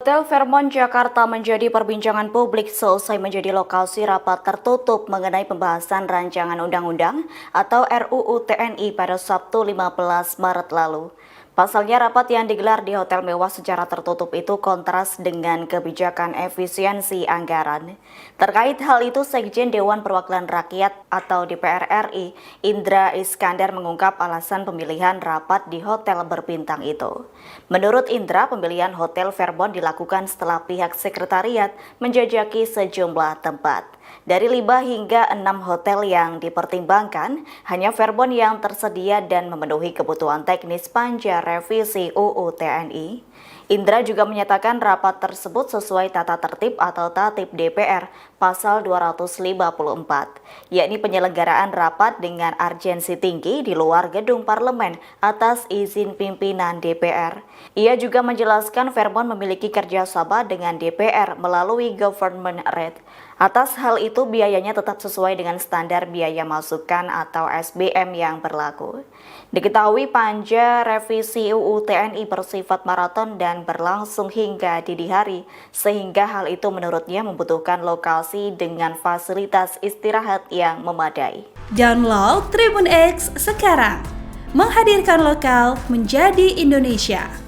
Hotel Fairmont Jakarta menjadi perbincangan publik seusai menjadi lokasi rapat tertutup mengenai pembahasan rancangan undang-undang atau RUU TNI pada Sabtu 15 Maret lalu. Pasalnya rapat yang digelar di hotel mewah secara tertutup itu kontras dengan kebijakan efisiensi anggaran. Terkait hal itu, Sekjen Dewan Perwakilan Rakyat atau DPR RI, Indra Iskandar mengungkap alasan pemilihan rapat di hotel berbintang itu. Menurut Indra, pemilihan Hotel Fairmont dilakukan setelah pihak sekretariat menjajaki sejumlah tempat. Dari 5 hingga 6 hotel yang dipertimbangkan, hanya Fairmont yang tersedia dan memenuhi kebutuhan teknis panja revisi UU TNI. Indra juga menyatakan rapat tersebut sesuai tata tertib atau tatib DPR pasal 254, yakni penyelenggaraan rapat dengan urgensi tinggi di luar gedung parlemen atas izin pimpinan DPR. Ia juga menjelaskan Fairmont memiliki kerjasama dengan DPR melalui government rate. Atas hal itu, biayanya tetap sesuai dengan standar biaya masukan atau SBM yang berlaku. Diketahui panja revisi UU TNI bersifat maraton dan berlangsung hingga dini hari, sehingga hal itu menurutnya membutuhkan lokasi dengan fasilitas istirahat yang memadai. Download Tribun X sekarang, menghadirkan lokal menjadi Indonesia.